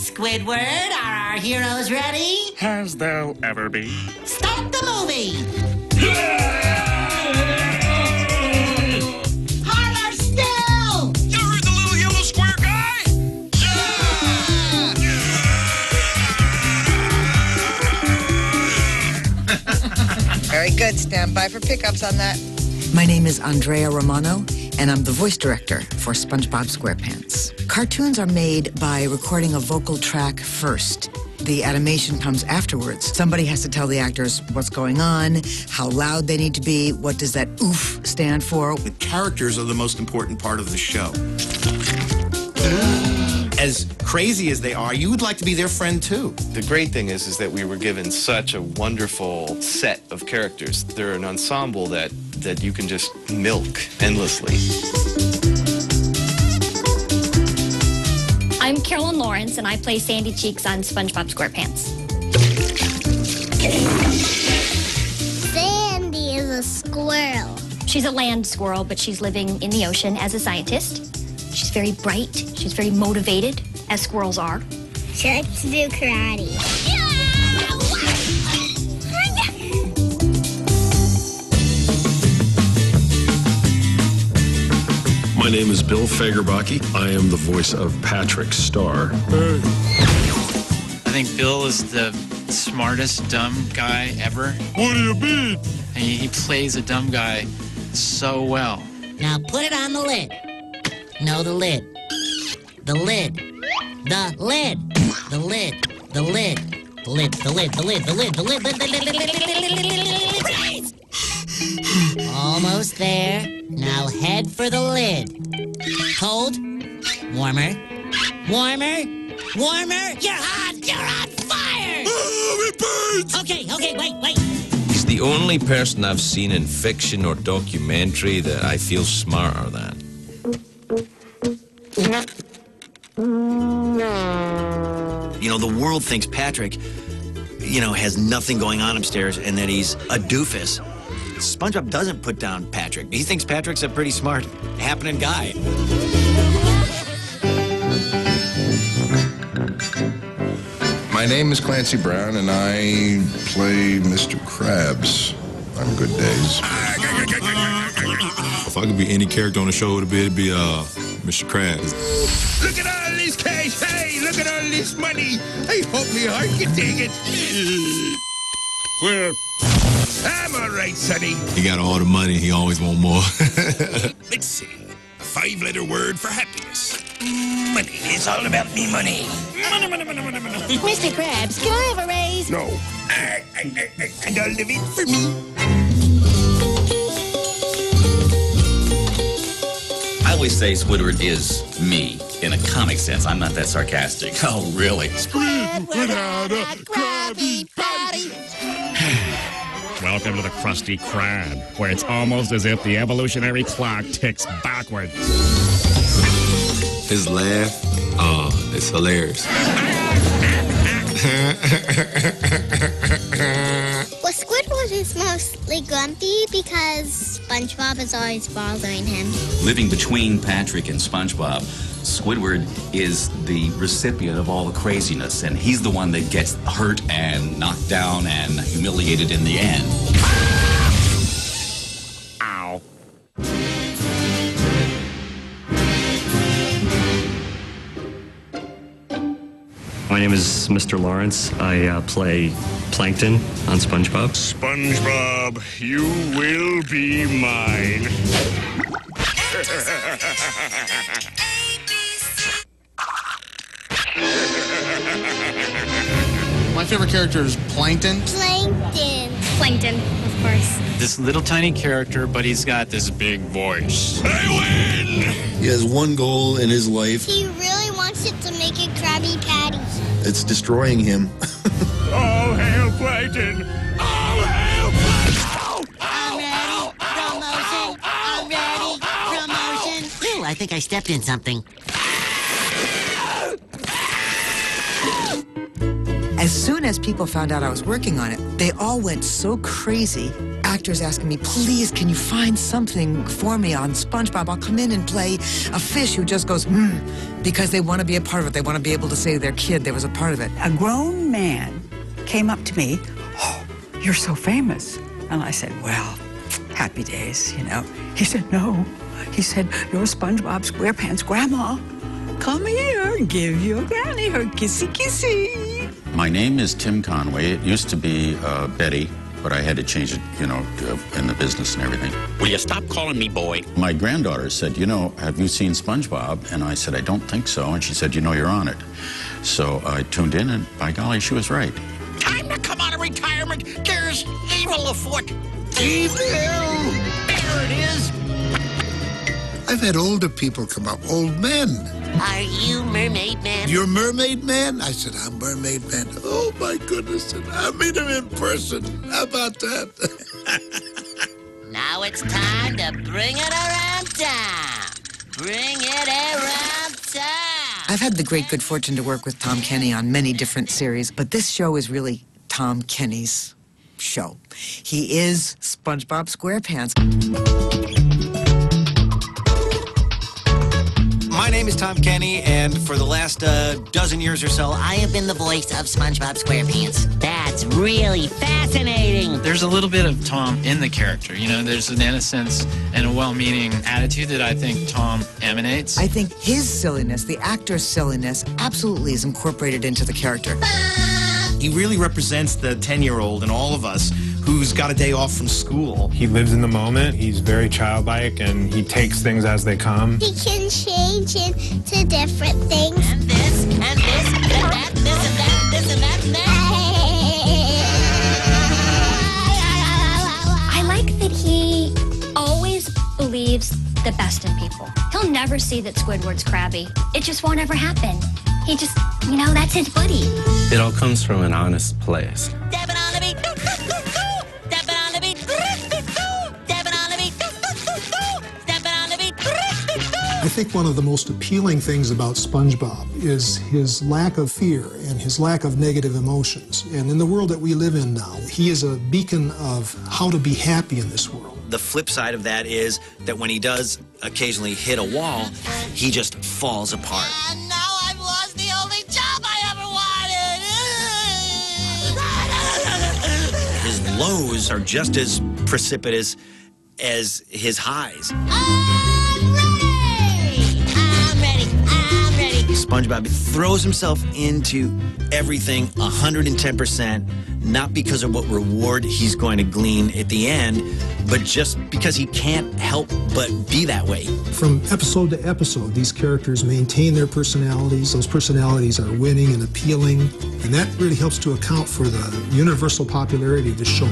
Squidward, are our heroes ready? As they'll ever be. Start the movie! Harder still! You heard the little yellow square guy? Very good. Stand by for pickups on that. My name is Andrea Romano, and I'm the voice director for SpongeBob SquarePants. Cartoons are made by recording a vocal track first. The animation comes afterwards. Somebody has to tell the actors what's going on, how loud they need to be, what does that oof stand for. The characters are the most important part of the show. As crazy as they are, you would like to be their friend too. The great thing is that we were given such a wonderful set of characters. They're an ensemble that you can just milk endlessly. I'm Carolyn Lawrence, and I play Sandy Cheeks on SpongeBob SquarePants. Sandy is a squirrel. She's a land squirrel, but she's living in the ocean as a scientist. She's very bright. She's very motivated, as squirrels are. She likes to do karate. My name is Bill Fagerbacke. I am the voice of Patrick Star. I think Bill is the smartest dumb guy ever. What do you mean? And he plays a dumb guy so well. Now put it on the lid. No, the lid. The lid. The lid. The lid. The lid. The lid. The lid. The lid. The lid. The lid. The lid. Almost there. Now head for the lid. Cold. Warmer. Warmer. Warmer. You're hot. You're on fire. Oh, it burns! Okay, wait. He's the only person I've seen in fiction or documentary that I feel smarter than. You know, the world thinks Patrick, has nothing going on upstairs and that he's a doofus. SpongeBob doesn't put down Patrick. He thinks Patrick's a pretty smart, happening guy. My name is Clancy Brown, and I play Mr. Krabs on good days. If I could be any character on the show, it'd be Mr. Krabs. Look at all this cash. Hey, look at all this money. I hope my heart can take it. Well, I'm all right, sonny. he got all the money. He always want more. Let's see. A 5-letter word for happiness. Money. It's all about me money. Money. Mr. Krabs, can I have a raise? No. And all of it for me. I always say Squidward is me, in a comic sense. I'm not that sarcastic. Oh, really? Squidward had a Krabby Patty. Welcome to the Krusty Krab, where it's almost as if the evolutionary clock ticks backwards. His laugh, it's hilarious. Well, Squidward is mostly grumpy because SpongeBob is always bothering him. Living between Patrick and SpongeBob, Squidward is the recipient of all the craziness, and he's the one that gets hurt and knocked down and humiliated in the end. Ow. My name is Mr. Lawrence. I play Plankton on SpongeBob. SpongeBob, you will be mine. My favorite character is Plankton. Plankton, of course. This little tiny character, but he's got this big voice. I win! He has one goal in his life. He really wants it to make a Krabby Patty. It's destroying him. All hail Plankton! All hail Plankton! I'm ready. Promotion. I'm ready. Promotion. Ooh, I think I stepped in something. As As soon as people found out I was working on it, they all went so crazy. Actors asking me, please, can you find something for me on SpongeBob? I'll come in and play a fish who just goes, because they want to be a part of it. They want to be able to say to their kid there was a part of it. A grown man came up to me, oh, you're so famous. And I said, well, happy days, you know. He said, no. He said, you're SpongeBob SquarePants' grandma. Come here and give your granny her kissy kissy. My name is Tim Conway. It used to be Betty, but I had to change it, you know, in the business and everything. Will you stop calling me boy? My granddaughter said, you know, have you seen SpongeBob? And I said, I don't think so. And she said, you know, you're on it. So I tuned in, and by golly, she was right. Time to come out of retirement. There's evil afoot. Evil! There it is. I've had older people come up, old men. Are you Mermaid Man? You're Mermaid Man? I said, I'm Mermaid Man. Oh, my goodness. And I meet him in person. How about that? Now it's time to bring it around town. Bring it around town. I've had the great good fortune to work with Tom Kenny on many different series, but this show is really Tom Kenny's show. He is SpongeBob SquarePants. My name is Tom Kenny, and for the last dozen years or so, I have been the voice of SpongeBob SquarePants. That's really fascinating. There's a little bit of Tom in the character. You know, there's an innocence and a well-meaning attitude that I think Tom emanates. I think his silliness, the actor's silliness, absolutely is incorporated into the character. He really represents the 10-year-old in all of us who's got a day off from school. He lives in the moment, he's very childlike, and he takes things as they come. He can change into different things. And this, and that, this and that, this and that, and that. I like that he always believes the best in people. He'll never see that Squidward's crabby. It just won't ever happen. He just, you know, that's his buddy. It all comes from an honest place. Dabbing on the beat. Dabbing on the beat. Dabbing on the beat. Dabbing on the beat. I think one of the most appealing things about SpongeBob is his lack of fear and his lack of negative emotions. And in the world that we live in now, he is a beacon of how to be happy in this world. The flip side of that is that when he does occasionally hit a wall, he just falls apart. And now I've lost the only job I ever wanted. His lows are just as precipitous as his highs. I'm ready. SpongeBob throws himself into everything 110%, not because of what reward he's going to glean at the end, but just because he can't help but be that way. From episode to episode, these characters maintain their personalities. Those personalities are winning and appealing, and that really helps to account for the universal popularity of the show.